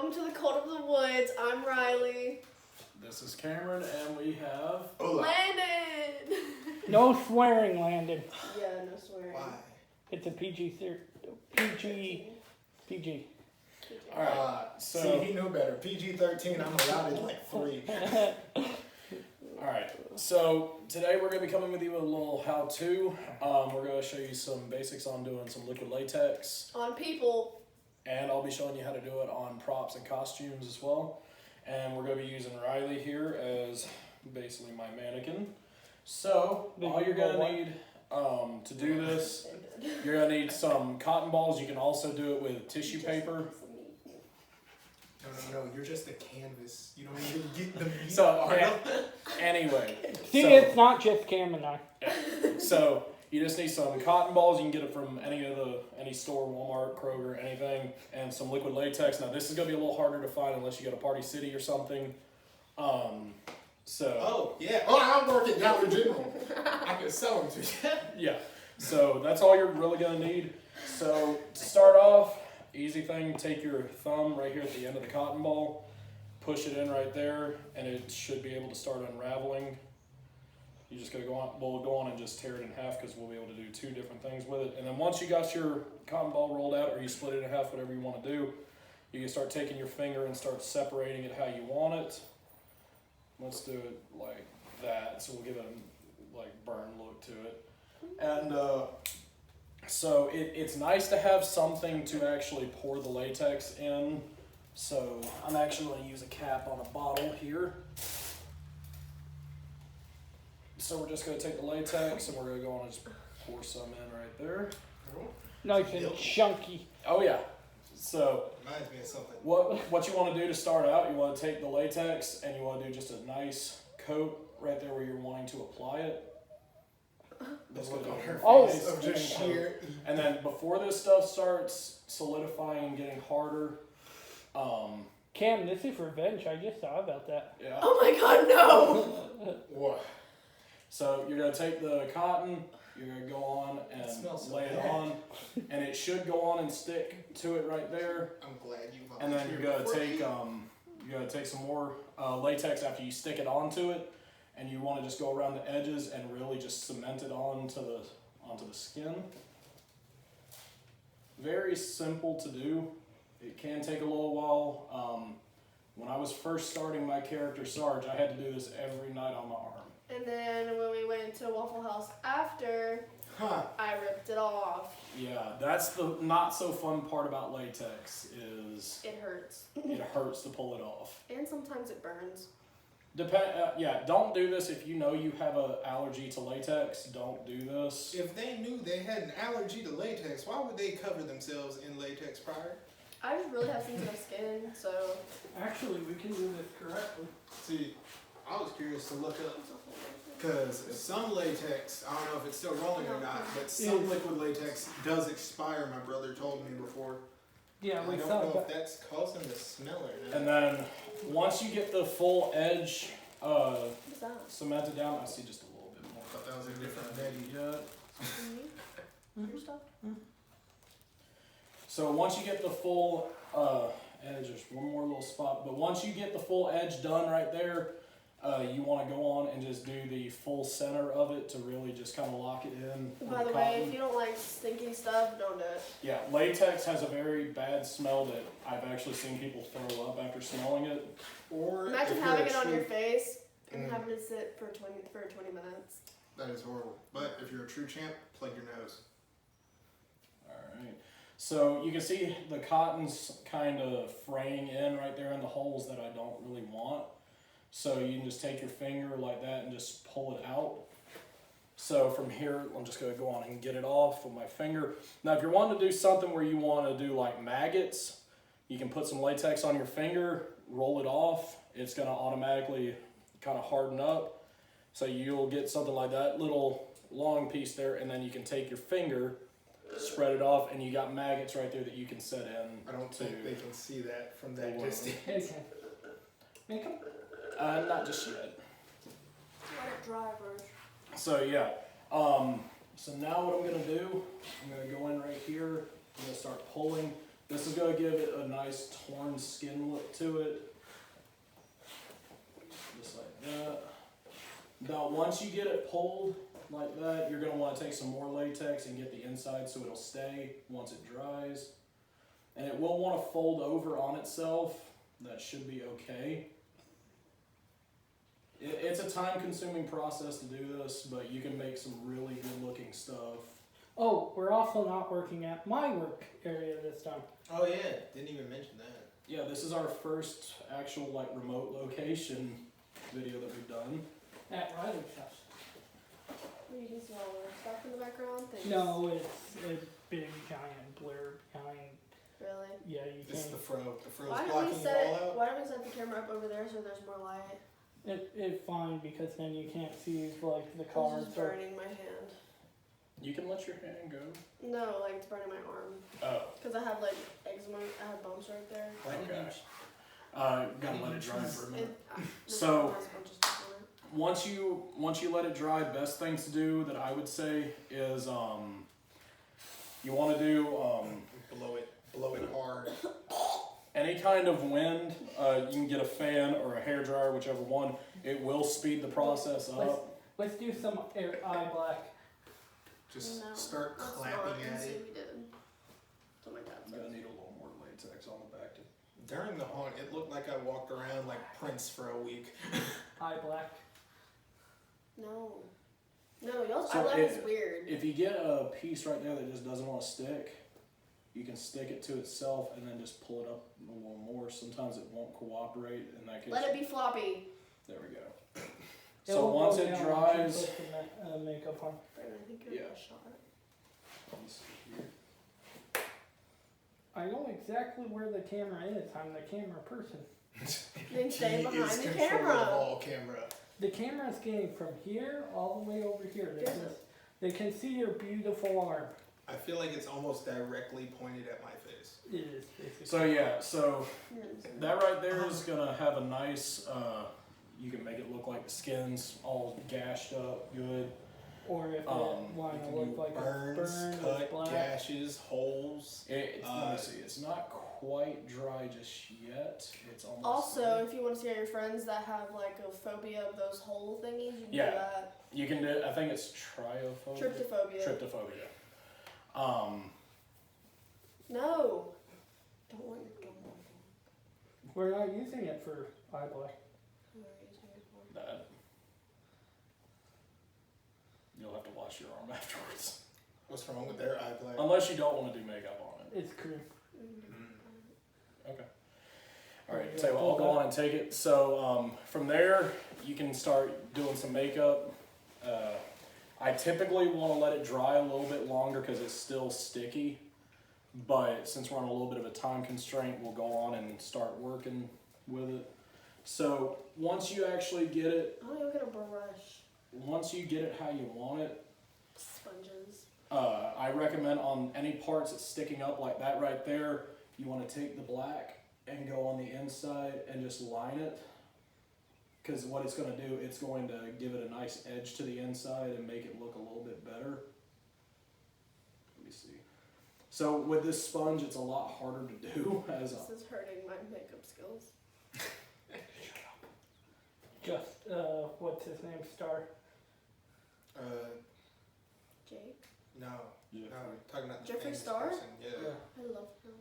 welcome to the Cold of the Woods. I'm Riley. This is Cameron, and we have... Landon! No swearing, Landon. Yeah, no swearing. Why? It's a PG. Alright, so... See, he knew better. PG-13, I'm allowed in like 3. Alright, so today we're going to be coming with you with a little how-to. We're going to show you some basics on doing some liquid latex. On people. And I'll be showing you how to do it on props and costumes as well. And we're going to be using Riley here as basically my mannequin. So, all you're going to need to do this, you're going to need some cotton balls. You can also do it with tissue paper. No, you're just a canvas. You don't even get the meat. So, anyway. See, so, it's not just Cam and I. So, you just need some cotton balls. You can get it from any store, Walmart, Kroger, anything, and some liquid latex. Now, this is going to be a little harder to find unless you go to Party City or something. Oh, yeah. Oh, I work at Dollar General. I can sell them to you. Yeah. So, that's all you're really going to need. So, to start off, easy thing, take your thumb right here at the end of the cotton ball, push it in right there, and it should be able to start unraveling. You just gotta go on and just tear it in half because we'll be able to do 2 different things with it. And then once you got your cotton ball rolled out, or you split it in half, whatever you want to do, you can start taking your finger and start separating it how you want it. Let's do it like that, so we'll give it a like burn look to it. And so it's nice to have something to actually pour the latex in. So I'm actually going to use a cap on a bottle here. So we're just going to take the latex and we're going to go on and just pour some in right there. Nice and chunky. Oh yeah. So Reminds me of something. what you want to do to start out, you want to take the latex and you want to do just a nice coat right there where you're wanting to apply it. Let's look on her face. Oh, of just sheer. And then before this stuff starts solidifying and getting harder, Cam, this is revenge. I just thought about that. yeah. Oh my god, no! What? So you're gonna take the cotton, you're gonna go on and smells so lay it bad. on, and it should go on and stick to it right there. I'm glad you And then you're gonna take some more latex after you stick it onto it, and you want to just go around the edges and really just cement it onto the skin. Very simple to do. It can take a little while. When I was first starting my character Sarge, I had to do this every night on my arm. And then when we went to Waffle House after, I ripped it off. Yeah, that's the not so fun part about latex is It hurts. it hurts to pull it off. And sometimes it burns. Don't do this if you know you have an allergy to latex. Don't do this. If they knew they had an allergy to latex, why would they cover themselves in latex prior? I just really have sensitive skin, so... Actually, we can do this correctly. See, I was curious to look up, because some latex, I don't know if it's still rolling or not, but some liquid latex does expire, my brother told me before. Yeah, I we don't thought know about if that's causing the smell or not. And then once you get the full edge What's that? cemented down, I see just a little bit more. I thought that was a different Maybe Betty. yet. Your stuff? So once you get the full edge, there's one more little spot, but once you get the full edge done right there, you want to go on and just do the full center of it to really just kind of lock it in. By the way, if you don't like stinky stuff, don't do it. Yeah, latex has a very bad smell that I've actually seen people throw up after smelling it. Or Imagine if having you're it on a your true- face and having to sit for 20 minutes. That is horrible. But if you're a true champ, plug your nose. Alright, so you can see the cotton's kind of fraying in right there in the holes that I don't really want. So you can just take your finger like that and just pull it out. So from here, I'm just going to go on and get it off with my finger. Now if you're wanting to do something where you want to do like maggots, you can put some latex on your finger, roll it off. It's going to automatically kind of harden up. So you'll get something like that little long piece there, and then you can take your finger, spread it off, and you got maggots right there that you can set in. I don't think they can see that from that Wow. distance. Make them. Not just yet. Let it dry first. So yeah, so now what I'm gonna do, I'm gonna go in right here, I'm gonna start pulling. This is going to give it a nice torn skin look to it. Just like that. Now once you get it pulled like that, you're going to want to take some more latex and get the inside so it'll stay once it dries. And it will want to fold over on itself. That should be okay. It's a time-consuming process to do this, but you can make some really good-looking stuff. Oh, we're also not working at my work area this time. Oh yeah, didn't even mention that. Yeah, this is our first actual like remote location video that we've done. At Riley's house. You can see all the stuff in the background. Things. No, it's a big giant blur behind. Really? Yeah, you This is can. the fro. The fro's Why don't blocking we it set? all out. Why don't we set the camera up over there so there's more light? It's fine because then you can't see like the It's cars. just burning my hand. You can let your hand go. No, like it's burning my arm. Oh, Cause I have like eczema. I have bumps right there. okay. Gonna let it dry for a minute. This So- one has a bunch of stuff on it. Once you let it dry, best things to do that I would say is you want to do Blow it hard. any kind of wind. You can get a fan or a hairdryer, whichever one. It will speed the process up. Let's do some eye black. Just No, start let's clapping not. at See, it. we did. That's what my dad I'm said. gonna need a little more latex on the back. During the haunt, it looked like I walked around like Prince for a week. Eye black. No. No, y'all's So eyelash is weird. If you get a piece right there that just doesn't want to stick, you can stick it to itself and then just pull it up a little more. Sometimes it won't cooperate, in that case. Let it be floppy. There we go. It So will once go it down once dries, you put the makeup on. Brandon, I think you're Yeah. a shot. I know exactly where the camera is. I'm the camera person. Then stay He behind is the control camera. of all camera. The camera's getting from here all the way over here. Yes. They can see your beautiful arm. I feel like it's almost directly pointed at my face. It is basically. So yeah, so Yes. that right there is gonna have a nice, you can make it look like the skin's all gashed up good. Or if You it want to can look like Burns, a burn, cut, it's black. gashes, holes. Let me see, it's not quite dry just yet. It's almost Also, if you want to see your friends that have like a phobia of those hole thingies, you can Yeah. do that. you can do, I think it's triophobia. Tryptophobia. Tryptophobia. No. Don't want your don't. We're not using it for eye black. That you'll have to wash your arm afterwards. What's wrong with their eye black? Unless you don't want to do makeup on it. It's cream. Okay. Alright, so I'll go on and take it. So from there, you can start doing some makeup. I typically want to let it dry a little bit longer because it's still sticky. But since we're on a little bit of a time constraint, we'll go on and start working with it. So once you actually get it, Oh, look at a brush. once you get it how you want it, Sponges. I recommend on any parts that's sticking up like that right there, you want to take the black and go on the inside and just line it. Because what it's going to do, it's going to give it a nice edge to the inside and make it look a little bit better. Let me see. So with this sponge, it's a lot harder to do. As This is hurting my makeup skills. Just, what's his name? Star. Jake. No, Yeah. no, talking about the Jeffree famous Star? person. Yeah. I love him.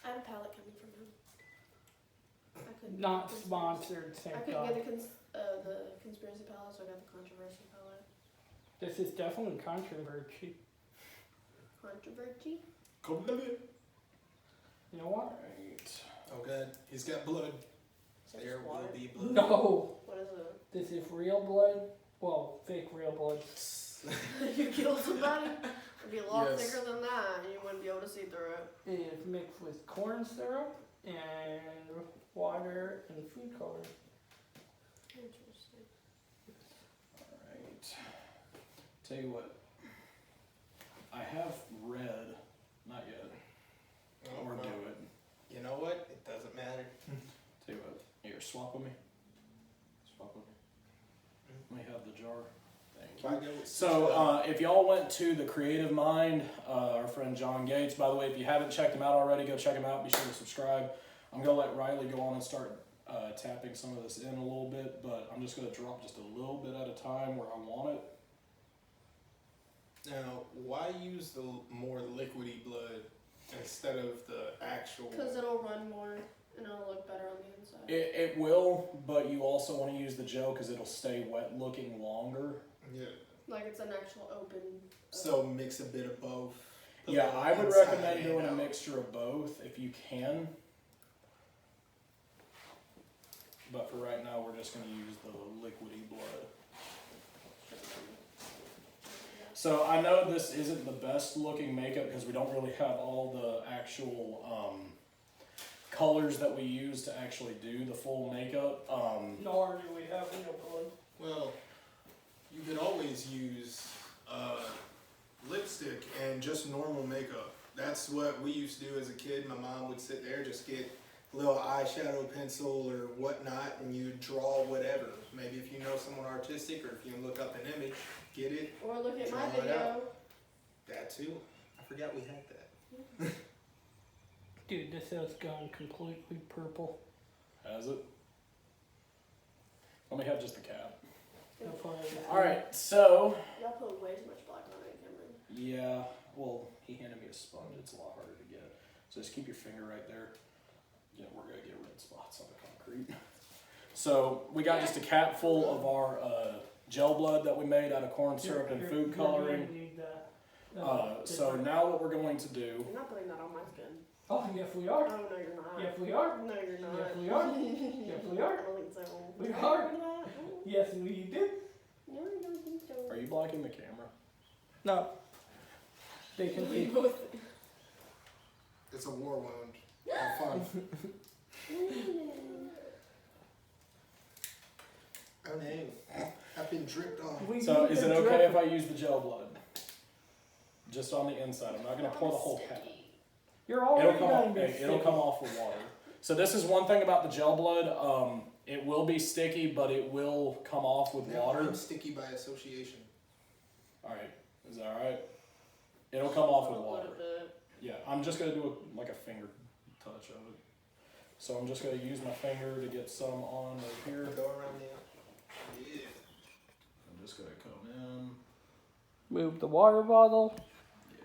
I have a palette coming from him. I couldn't Not get the sponsored, I thank couldn't God. get the conspiracy palette, so I got the controversy palette. This is definitely controversy. Controversy? Come to me. You know what? Alright. Oh, good. He's got blood. Is that There just will water? be blood. No! What is it? This is real blood. Well, fake real blood. You killed somebody? It'd be a lot Yes. thicker than that, and you wouldn't be able to see through it. It is mixed with corn syrup and water and food color. Interesting. Alright. Tell you what. I have red. Not yet. Oh, Or well, do it. You know what? It doesn't matter. Tell you what. Here, swap with me. Swap with me. Let me have the jar. Thank Why you. go with So, if y'all went to the Creative Mind, our friend John Gates, by the way, if you haven't checked him out already, go check him out. Be sure to subscribe. I'm going to let Riley go on and start tapping some of this in a little bit, but I'm just going to drop just a little bit at a time where I want it. Now, why use the more liquidy blood instead of the actual? Because it'll run more and it'll look better on the inside. It will, but you also want to use the gel because it'll stay wet looking longer. Yeah. Like it's an actual open. So mix a bit of both. Yeah, I would Inside recommend and doing a out. mixture of both if you can. But for right now, we're just going to use the liquidy blood. So I know this isn't the best looking makeup because we don't really have all the actual colors that we use to actually do the full makeup. Nor do we have real blood. Well, you could always use lipstick and just normal makeup. That's what we used to do as a kid. My mom would sit there, just get a little eyeshadow pencil or whatnot, and you draw whatever. Maybe if you know someone artistic, or if you can look up an image, get it. Or look at my Draw it video. out. That too. I forgot we had that. Dude, this has gone completely purple. Has it? Let me have just the cap. That's why Alright, so. Y'all put way too much black on it, Cameron. Yeah, well, he handed me a sponge. It's a lot harder to get. So just keep your finger right there. Yeah, we're going to get red spots on the concrete. So we got just a cap full of our gel blood that we made out of corn syrup and food coloring. So now what we're going to do. You're not putting that on my skin. Oh, yes we are. Oh, no, you're not. Yes we are. No, you're not. Yes we are. Yes we are. I don't think so. We No, are. you're not. Yes we did. No, I don't think so. Are you blocking the camera? No. They can We see. both. It's a war wound. Have fun. Oh no. I've been dripped on. We So need is the it okay drip- if I use the gel blood? Just on the inside. I'm not going to pour the whole cap. You're It'll already come going off. to be It'll sticky. come off with water. So this is one thing about the gel blood. It will be sticky, but it will come off with Now water. I'm sticky by association. All right, is that all right? It'll come off with A water. little bit. Yeah, I'm just gonna do like a finger touch of it. So I'm just gonna use my finger to get some on right here. Go around the yeah. I'm just gonna come in. Move the water bottle. Yeah.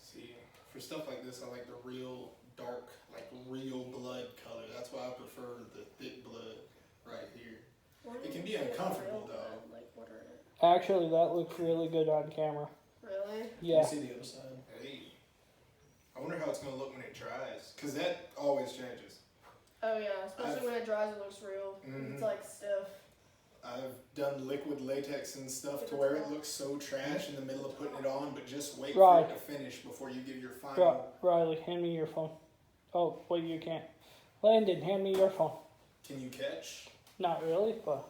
See, for stuff like this, I like the real dark, like real blood color. That's why I prefer the thick blood right here. Why It do can you be say uncomfortable, real though. bad? Like, what are it? Actually, that looks really good on camera. Really? Yeah. You see the other side? Hey, I wonder how it's gonna look when it dries, cause that always changes. Oh yeah, especially when it dries, it looks real. Mhm. It's like stiff. I've done liquid latex and stuff to where it looks so trash in the middle of putting it on, but just wait for it to finish before you give your final. Riley, hand me your phone. Oh, wait, you can't. Landon, hand me your phone. Can you catch? Not really, but.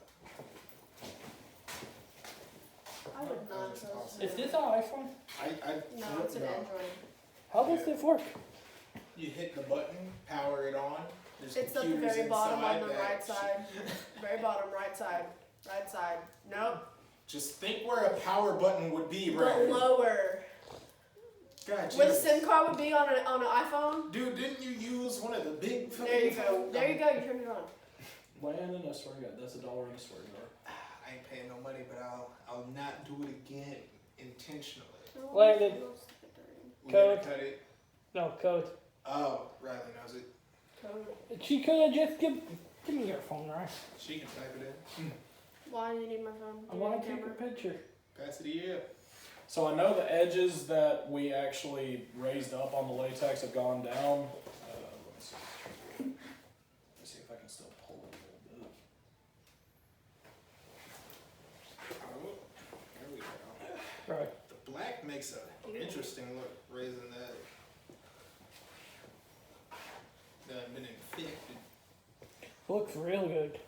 I would not That's trust awesome. Is this an iPhone? No, it's an Android. How does this work? You hit the button, power it on. There's It's at the computers very bottom on inside the that right side. Very bottom, right side. Right side. Nope. Just think where a power button would be, The Brandon. lower. God, Where the Jesus. SIM card would be on an iPhone. Dude, didn't you use one of the big There you go. There you go. You turned it on. Landon, I swear to God, that's $1 and I swear to God. I ain't paying no money, but I'll not do it again intentionally. Landon. We Code. gotta cut it. No, code. Oh, Riley knows it. Code. She could have just give me your phone, right? She can type it in. Why do you need my phone? I Do you want need to take a camera? picture. Pass it to you. So I know the edges that we actually raised up on the latex have gone down. Let me see. Let me see if I can still pull it a little bit. Oh, there we go. Right. The black makes an interesting look, raising that. That had been infected. Looks real good.